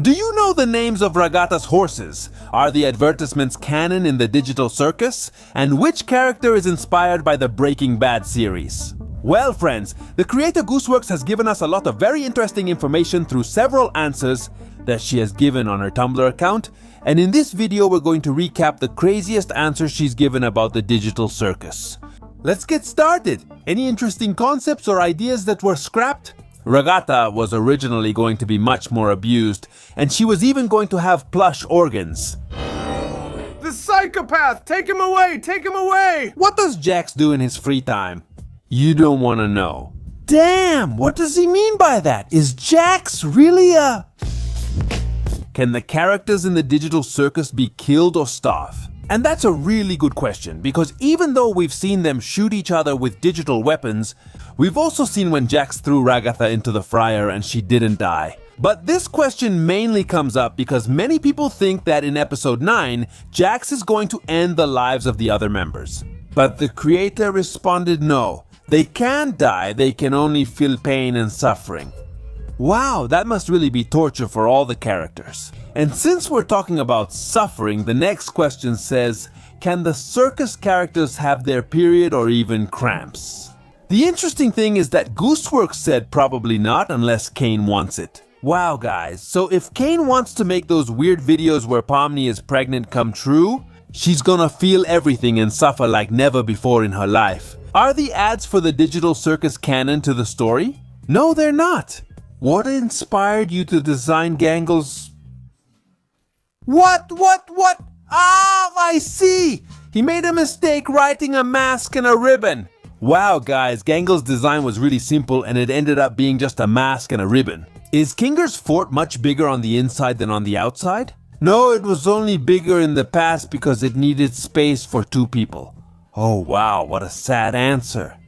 Do you know the names of Ragata's horses? Are the advertisements canon in the digital circus? And which character is inspired by the Breaking Bad series? Well friends, the creator Gooseworx has given us a lot of very interesting information through several answers that she has given on her Tumblr account, and in this video we're going to recap the craziest answers she's given about the digital circus. Let's get started! Any interesting concepts or ideas that were scrapped? Ragata was originally going to be much more abused, and she was even going to have plush organs. The psychopath! Take him away! Take him away! What does Jax do in his free time? You don't want to know. Damn, what does he mean by that? Is Jax really a... Can the characters in the digital circus be killed or starve? And that's a really good question, because even though we've seen them shoot each other with digital weapons, we've also seen when Jax threw Ragatha into the fryer and she didn't die. But this question mainly comes up because many people think that in episode 9, Jax is going to end the lives of the other members. But the creator responded no. They can't die, they can only feel pain and suffering. Wow, that must really be torture for all the characters. And since we're talking about suffering, the next question says, can the circus characters have their period or even cramps? The interesting thing is that Gooseworx said probably not unless Kane wants it. Wow guys, so if Kane wants to make those weird videos where Pomni is pregnant come true, she's gonna feel everything and suffer like never before in her life. Are the ads for the digital circus canon to the story? No, they're not. What inspired you to design Gangle's... What? Ah, I see! He made a mistake writing a mask and a ribbon. Wow guys, Gangle's design was really simple and it ended up being just a mask and a ribbon. Is Kinger's fort much bigger on the inside than on the outside? No, it was only bigger in the past because it needed space for 2 people. Oh wow, what a sad answer.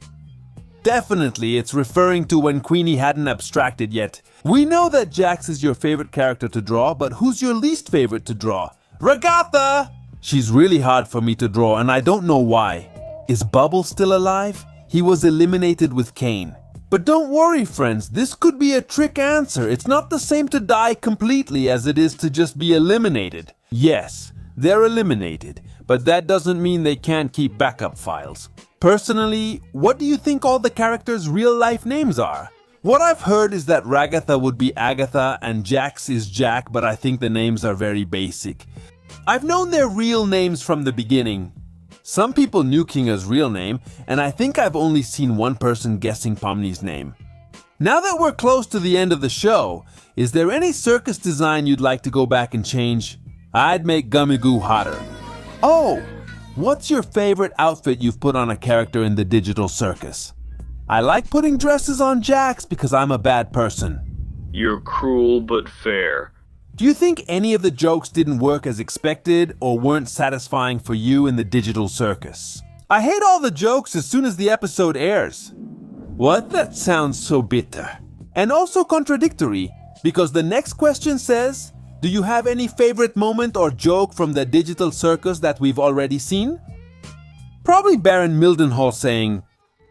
Definitely, it's referring to when Queenie hadn't abstracted yet. We know that Jax is your favorite character to draw, but who's your least favorite to draw? Ragatha! She's really hard for me to draw and I don't know why. Is Bubble still alive? He was eliminated with Kane. But don't worry friends, this could be a trick answer. It's not the same to die completely as it is to just be eliminated. Yes, they're eliminated, but that doesn't mean they can't keep backup files. Personally, what do you think all the characters' real-life names are? What I've heard is that Ragatha would be Agatha and Jax is Jack, but I think the names are very basic. I've known their real names from the beginning. Some people knew Kinga's real name, and I think I've only seen one person guessing Pomni's name. Now that we're close to the end of the show, is there any circus design you'd like to go back and change? I'd make Gummy Goo hotter. Oh! What's your favorite outfit you've put on a character in the digital circus? I like putting dresses on Jax because I'm a bad person. You're cruel but fair. Do you think any of the jokes didn't work as expected or weren't satisfying for you in the digital circus? I hate all the jokes as soon as the episode airs. What? That sounds so bitter. And also contradictory, because the next question says, do you have any favorite moment or joke from the digital circus that we've already seen? Probably Baron Mildenhall saying,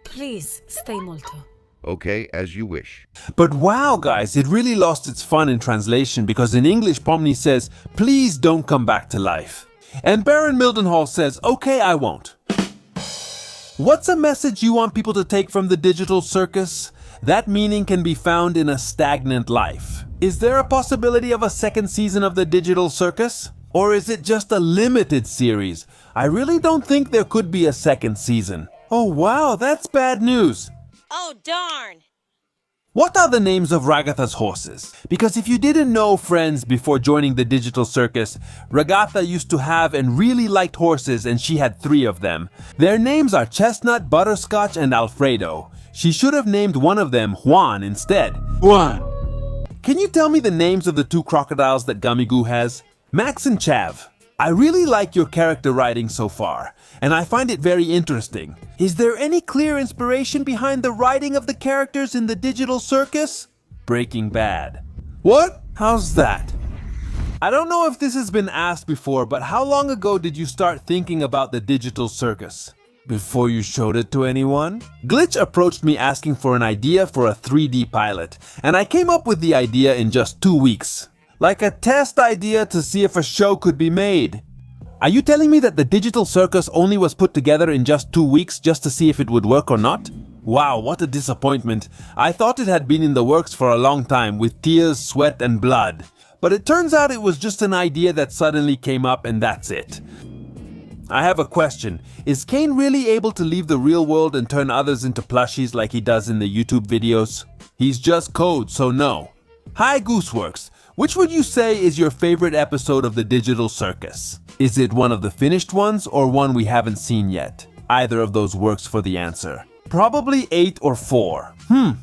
Please, stay molto. Okay, as you wish. But wow guys, it really lost its fun in translation because in English Pomni says, please don't come back to life. And Baron Mildenhall says, okay, I won't. What's a message you want people to take from the digital circus? That meaning can be found in a stagnant life. Is there a possibility of a second season of the digital circus? Or is it just a limited series? I really don't think there could be a second season. Oh wow, that's bad news. Oh darn! What are the names of Ragatha's horses? Because if you didn't know, friends, before joining the digital circus, Ragatha used to have and really liked horses and she had 3 of them. Their names are Chestnut, Butterscotch, and Alfredo. She should have named one of them Juan instead. Juan! Can you tell me the names of the 2 crocodiles that Gummy Goo has? Max and Chav. I really like your character writing so far, and I find it very interesting. Is there any clear inspiration behind the writing of the characters in the digital circus? Breaking Bad. What? How's that? I don't know if this has been asked before, but how long ago did you start thinking about the digital circus? Before you showed it to anyone? Glitch approached me asking for an idea for a 3D pilot, and I came up with the idea in just 2 weeks. Like a test idea to see if a show could be made. Are you telling me that the digital circus only was put together in just 2 weeks just to see if it would work or not? Wow, what a disappointment. I thought it had been in the works for a long time with tears, sweat, and blood. But it turns out it was just an idea that suddenly came up and that's it. I have a question. Is Kane really able to leave the real world and turn others into plushies like he does in the YouTube videos? He's just code, so no. Hi Gooseworx. Which would you say is your favorite episode of the digital circus? Is it one of the finished ones or one we haven't seen yet? Either of those works for the answer. Probably 8 or 4.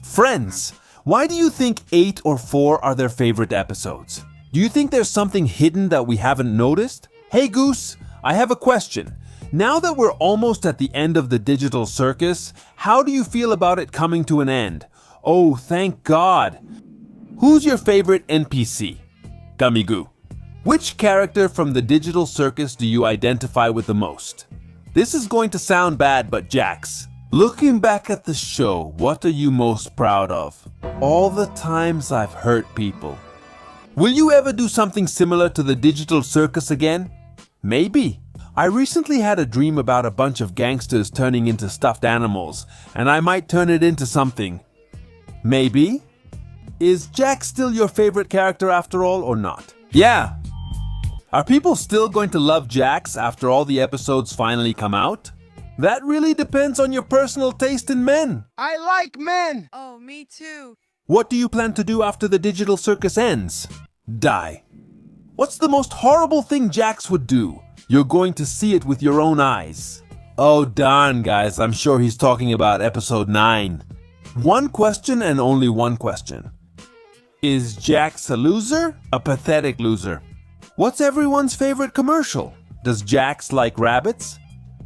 Friends, why do you think 8 or 4 are their favorite episodes? Do you think there's something hidden that we haven't noticed? Hey Goose, I have a question. Now that we're almost at the end of the digital circus, how do you feel about it coming to an end? Oh, thank God. Who's your favorite NPC? Gummy Goo. Which character from the digital circus do you identify with the most? This is going to sound bad, but Jax, looking back at the show, what are you most proud of? All the times I've hurt people. Will you ever do something similar to the digital circus again? Maybe. I recently had a dream about a bunch of gangsters turning into stuffed animals, and I might turn it into something. Maybe? Is Jax still your favorite character after all or not? Yeah. Are people still going to love Jax after all the episodes finally come out? That really depends on your personal taste in men. I like men! Oh, me too. What do you plan to do after the digital circus ends? Die. What's the most horrible thing Jax would do? You're going to see it with your own eyes. Oh darn guys, I'm sure he's talking about episode 9. One question and only one question. Is Jax a loser? A pathetic loser. What's everyone's favorite commercial? Does Jax like rabbits?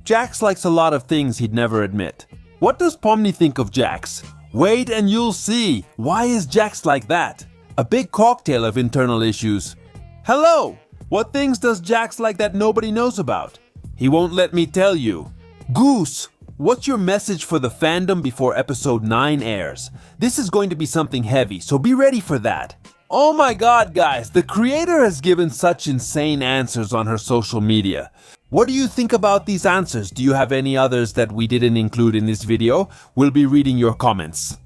Jax likes a lot of things he'd never admit. What does Pomni think of Jax? Wait and you'll see. Why is Jax like that? A big cocktail of internal issues. Hello! What things does Jax like that nobody knows about? He won't let me tell you. Goose, what's your message for the fandom before episode 9 airs? This is going to be something heavy, so be ready for that. Oh my god guys, the creator has given such insane answers on her social media. What do you think about these answers? Do you have any others that we didn't include in this video? We'll be reading your comments.